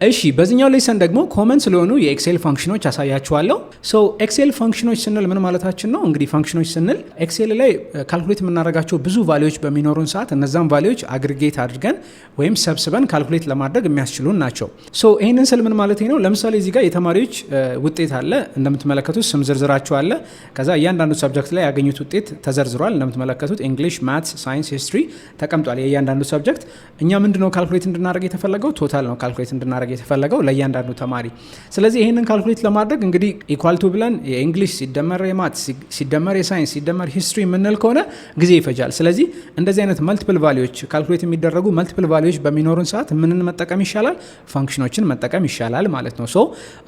እሺ በዚህኛው ሌሰን ደግሞ ኮመን ስለሆኑ የኤክሴል ፋንክሽኖች አሳያችኋለሁ። ሶ ኤክሴል ፋንክሽኖች ስንል ምን ማለታችን ነው? እንግዲህ ፋንክሽኖች ስንል ኤክሴል ላይ ካልኩሌት የምናደርጋቸው ብዙ ቫልዩዎች በሚኖሩን ሰዓት እነዛን ቫልዩዎች አግሪጌት አድርገን ወይም ሰብስበን ካልኩሌት ለማድረግ የሚያስችሉን ናቸው። ሶ ይህንን ስል ምን ማለት ነው? ለምሳሌ እዚህ ጋር የተማሪዎች ውጤት አለ እንደምትመለከቱት፣ ስም ዝርዝራቸው አለ። ከዛ እያንዳንዱ ሰብጀክት ላይ ያገኙት ውጤት ተዘርዝሯል። እንደምትመለከቱት እንግሊሽ፣ ማትስ፣ ሳይንስ፣ ሂስትሪ ተቀምጧል የእያንዳንዱ ሰብጀክት። እኛ ምንድነው ካልኩሌት እንድናደርግ የተፈለገው? ቶታል ነው ካልኩሌት እንድናደርግ የተፈለገው ለእያንዳንዱ ተማሪ። ስለዚህ ይህንን ካልኩሌት ለማድረግ እንግዲህ ኢኳል ቱ ብለን የእንግሊሽ ሲደመር የማትስ ሲደመር የሳይንስ ሲደመር ሂስትሪ የምንል ከሆነ ጊዜ ይፈጃል። ስለዚህ እንደዚህ አይነት መልቲፕል ቫልዩዎች ካልኩሌት የሚደረጉ መልቲፕል ቫልዩዎች በሚኖሩን ሰዓት ምንን መጠቀም ይሻላል? ፋንክሽኖችን መጠቀም ይሻላል ማለት ነው። ሶ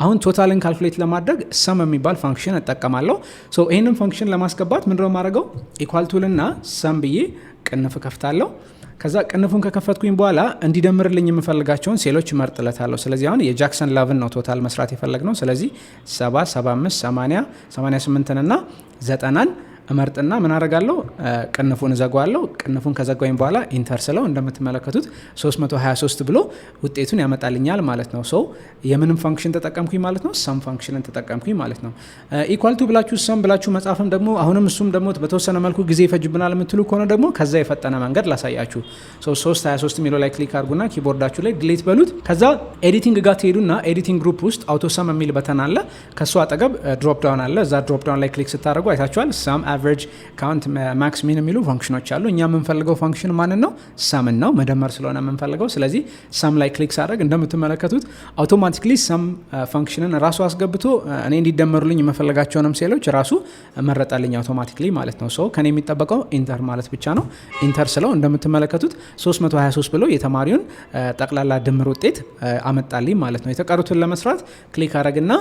አሁን ቶታልን ካልኩሌት ለማድረግ ሰም የሚባል ፋንክሽን እጠቀማለሁ። ሶ ይህንን ፋንክሽን ለማስገባት ምንድነው ማድረገው? ኢኳል ቱልና ሰም ብዬ ቅንፍ ከፍታለሁ። ከዛ ቅንፉን ከከፈትኩኝ በኋላ እንዲደምርልኝ የምፈልጋቸውን ሴሎች እመርጥለታለሁ። ስለዚህ አሁን የጃክሰን ላቭን ነው ቶታል መስራት የፈለግነው። ስለዚህ 70፣ 75፣ 80፣ 88 እና 90ን እመርጥና ምን አደርጋለሁ? ቅንፉን እዘጋዋለሁ። ቅንፉን ከዘጋኝ በኋላ ኢንተር ስለው እንደምትመለከቱት 323 ብሎ ውጤቱን ያመጣልኛል ማለት ነው። ሶ የምንም ፋንክሽን ተጠቀምኩኝ ማለት ነው? ሰም ፋንክሽንን ተጠቀምኩኝ ማለት ነው። ኢኳል ቱ ብላችሁ ሰም ብላችሁ መጻፍም ደግሞ አሁንም እሱም ደግሞ በተወሰነ መልኩ ጊዜ ይፈጅብናል የምትሉ ከሆነ ደግሞ ከዛ የፈጠነ መንገድ ላሳያችሁ። 323 የሚለው ላይ ክሊክ አድርጉና ኪቦርዳችሁ ላይ ዲሊት በሉት። ከዛ ኤዲቲንግ ጋር ትሄዱና ኤዲቲንግ ግሩፕ ውስጥ አውቶ ሰም የሚል በተን አለ። ከሱ አጠገብ ድሮፕ ዳውን አለ። እዛ ድሮፕ ዳውን ላይ ክሊክ ስታደርጉ አይታችኋል ሰም አቨሬጅ፣ ካውንት፣ ማክስ፣ ሚን የሚሉ ፋንክሽኖች አሉ። እኛ የምንፈልገው ፋንክሽን ማንን ነው? ሰምን ነው፣ መደመር ስለሆነ የምንፈልገው። ስለዚህ ሰም ላይ ክሊክ ሳደርግ እንደምትመለከቱት አውቶማቲክሊ ሰም ፋንክሽንን ራሱ አስገብቶ እኔ እንዲደመሩልኝ የምፈልጋቸውንም ሴሎች ራሱ መረጣልኝ አውቶማቲክሊ ማለት ነው። ሶ ከኔ የሚጠበቀው ኢንተር ማለት ብቻ ነው። ኢንተር ስለው እንደምትመለከቱት 323 ብሎ የተማሪውን ጠቅላላ ድምር ውጤት አመጣልኝ ማለት ነው። የተቀሩትን ለመስራት ክሊክ አደረግና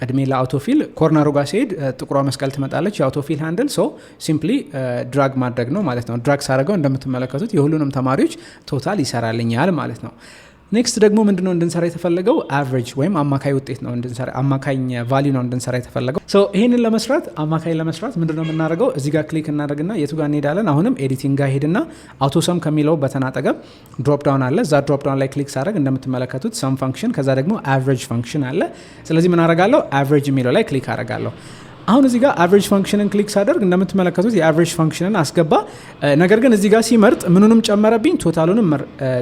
እድሜ ለአውቶፊል ኮርነሩ ጋር ሲሄድ ጥቁሯ መስቀል ትመጣለች፣ የአውቶፊል ሃንድል። ሶ ሲምፕሊ ድራግ ማድረግ ነው ማለት ነው። ድራግ ሳደርገው እንደምትመለከቱት የሁሉንም ተማሪዎች ቶታል ይሰራልኛል ማለት ነው። ኔክስት ደግሞ ምንድነው እንድንሰራ የተፈለገው? አቨሬጅ ወይም አማካይ ውጤት ነው እንድንሰራ፣ አማካይ ቫልዩ ነው እንድንሰራ የተፈለገው። ሶ ይሄንን ለመስራት አማካይ ለመስራት ምንድነው የምናደርገው? እዚህ ጋር ክሊክ እናደርግና የቱ ጋር እንሄዳለን? አሁንም ኤዲቲንግ ጋር ሄድና አውቶ ሰም ከሚለው በተን አጠገብ ድሮፕ ዳውን አለ። እዛ ድሮፕ ዳውን ላይ ክሊክ ሳደርግ እንደምትመለከቱት ሰም ፋንክሽን፣ ከዛ ደግሞ አቨሬጅ ፋንክሽን አለ። ስለዚህ ምን አደርጋለሁ? አቨሬጅ የሚለው ላይ ክሊክ አደርጋለሁ። አሁን እዚህ ጋር አቨሬጅ ፋንክሽንን ክሊክ ሳደርግ እንደምትመለከቱት የአቨሬጅ ፋንክሽንን አስገባ። ነገር ግን እዚህ ጋር ሲመርጥ ምኑንም ጨመረብኝ፣ ቶታሉንም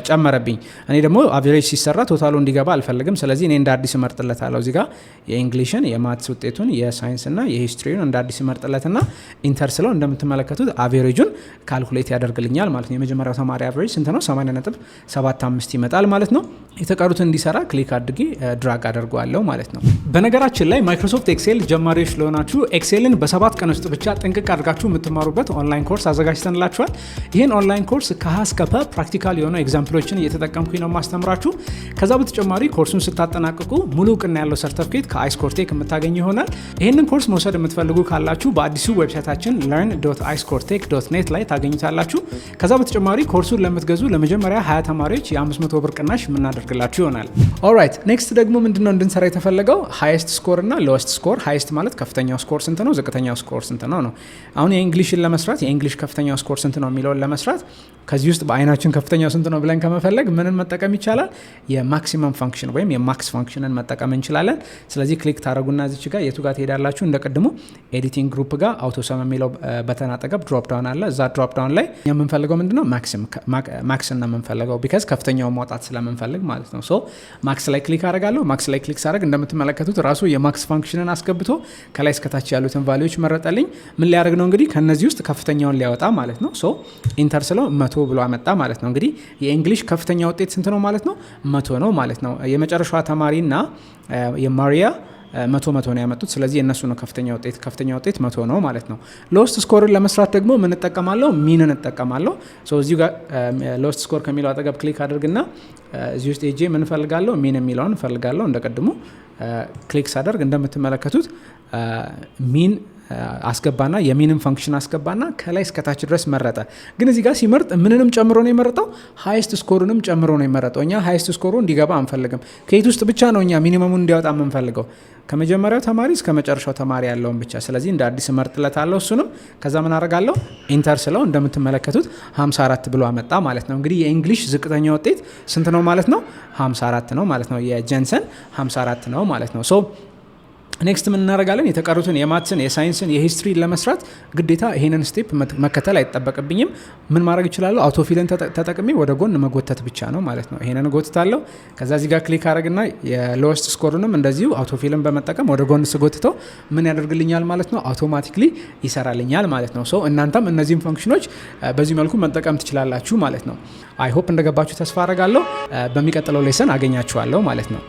ጨመረብኝ። እኔ ደግሞ አቨሬጅ ሲሰራ ቶታሉ እንዲገባ አልፈልግም። ስለዚህ እኔ እንደ አዲስ እመርጥለታለሁ። እዚህ ጋር የእንግሊሽን፣ የማትስ ውጤቱን፣ የሳይንስና የሂስትሪውን እንደ አዲስ እመርጥለትና ኢንተር ስለው እንደምትመለከቱት አቨሬጁን ካልኩሌት ያደርግልኛል ማለት ነው። የመጀመሪያው ተማሪ አቨሬጅ ስንት ነው? 80.75 ይመጣል ማለት ነው። የተቀሩትን እንዲሰራ ክሊክ አድርጌ ድራግ አደርገዋለሁ ማለት ነው። በነገራችን ላይ ማይክሮሶፍት ኤክሴል ጀማሪዎች ለሆናችሁ ኤክሴልን በ7 ቀን ውስጥ ብቻ ጥንቅቅ አድርጋችሁ የምትማሩበት ኦንላይን ኮርስ አዘጋጅተንላችኋል። ይህን ኦንላይን ኮርስ ከሀ እስከ ፐ ፕራክቲካል የሆኑ ኤግዛምፕሎችን እየተጠቀምኩኝ ነው ማስተምራችሁ። ከዛ በተጨማሪ ኮርሱን ስታጠናቅቁ ሙሉ እውቅና ያለው ሰርተፍኬት ከአይስኮርቴክ የምታገኙ ይሆናል። ይህንን ኮርስ መውሰድ የምትፈልጉ ካላችሁ በአዲሱ ዌብሳይታችን learn.icecoretek.net ላይ ታገኙታላችሁ። ከዛ በተጨማሪ ኮርሱን ለምትገዙ ለመጀመሪያ 20 ተማሪዎች የ500 ብር ቅናሽ የምናደርግላችሁ ይሆናል። ኦልራይት ኔክስት ደግሞ ምንድነው እንድንሰራ የተፈለገው? ሃይስት ስኮር እና ሎወስት ስኮር። ሃይስት ማለት ከፍተኛው ስኮር ስንት ነው፣ ዝቅተኛው ስኮር ስንት ነው ነው። አሁን የእንግሊሽን ለመስራት የእንግሊሽ ከፍተኛው ስኮር ስንት ነው የሚለውን ለመስራት ከዚህ ውስጥ በአይናችን ከፍተኛው ስንት ነው ብለን ከመፈለግ ምንን መጠቀም ይቻላል? የማክሲመም ፋንክሽን ወይም የማክስ ፋንክሽንን መጠቀም እንችላለን። ስለዚህ ክሊክ ታደረጉና እዚች ጋር የቱ ጋር ትሄዳላችሁ? እንደ ቅድሙ ኤዲቲንግ ግሩፕ ጋር አውቶ ሰም የሚለው በተን አጠገብ ድሮፕ ዳውን አለ። እዛ ድሮፕ ዳውን ላይ የምንፈልገው ምንድነው? ማክስን ነው የምንፈልገው፣ ቢካዝ ከፍተኛው ማውጣት ስለምንፈልግ ማለት ነው። ሶ ማክስ ላይ ክሊክ አደርጋለሁ። ማክስ ላይ ክሊክ ሳደርግ እንደምትመለከቱት ራሱ የማክስ ፋንክሽንን አስገብቶ ከላይ እስከታች ያሉትን ቫልዩዎች መረጠልኝ። ምን ሊያደርግ ነው እንግዲህ? ከነዚህ ውስጥ ከፍተኛውን ሊያወጣ ማለት ነው። ሶ ኢንተር ስለው 100 ብሎ አመጣ ማለት ነው። እንግዲህ የእንግሊሽ ከፍተኛ ውጤት ስንት ነው ማለት ነው? 100 ነው ማለት ነው። የመጨረሻዋ ተማሪና የማሪያ 100 ነው ያመጡት። ስለዚህ የነሱ ነው ከፍተኛ ውጤት 100 ነው ማለት ነው። ሎስት ስኮርን ለመስራት ደግሞ ምን እጠቀማለሁ? ሚንን እጠቀማለሁ። ሶ እዚሁ ጋር ሎስት ስኮር ከሚለው አጠገብ ክሊክ አድርግና እዚህ ውስጥ ሄጄ ምን እፈልጋለሁ? ሚን የሚለውን እፈልጋለሁ። እንደቀድሞ ክሊክ ሳደርግ እንደምትመለከቱት ሚን አስገባና የሚንም ፈንክሽን አስገባና ከላይ እስከታች ድረስ መረጠ። ግን እዚህ ጋር ሲመርጥ ምንንም ጨምሮ ነው የመረጠው፣ ሃይስት ስኮሩንም ጨምሮ ነው የመረጠው። እኛ ሃይስት ስኮሩ እንዲገባ አንፈልግም። ከየት ውስጥ ብቻ ነው እኛ ሚኒመሙን እንዲያወጣ የምንፈልገው? ከመጀመሪያው ተማሪ እስከ መጨረሻው ተማሪ ያለውን ብቻ። ስለዚህ እንደ አዲስ እመርጥለታለሁ እሱንም። ከዛ ምን አደርጋለሁ? ኢንተር ስለው እንደምትመለከቱት 54 ብሎ አመጣ ማለት ነው። እንግዲህ የእንግሊሽ ዝቅተኛ ውጤት ስንት ነው ማለት ነው? 54 ነው ማለት ነው። የጀንሰን 54 ነው ማለት ነው። ሶ ኔክስት ምን እናደርጋለን? የተቀሩትን የማትስን፣ የሳይንስን፣ የሂስትሪ ለመስራት ግዴታ ይሄንን ስቴፕ መከተል አይጠበቅብኝም። ምን ማድረግ ይችላለሁ? አውቶፊልን ተጠቅሜ ወደ ጎን መጎተት ብቻ ነው ማለት ነው። ይሄንን ጎትታለሁ። ከዛ እዚህ ጋር ክሊክ አድርግና የሎወስት ስኮሩንም እንደዚሁ አውቶፊልን በመጠቀም ወደ ጎን ስጎትተው ምን ያደርግልኛል ማለት ነው? አውቶማቲክሊ ይሰራልኛል ማለት ነው። ሶ እናንተም እነዚህን ፈንክሽኖች በዚህ መልኩ መጠቀም ትችላላችሁ ማለት ነው። አይ ሆፕ እንደገባችሁ ተስፋ አደርጋለሁ። በሚቀጥለው ሌሰን አገኛችኋለሁ ማለት ነው።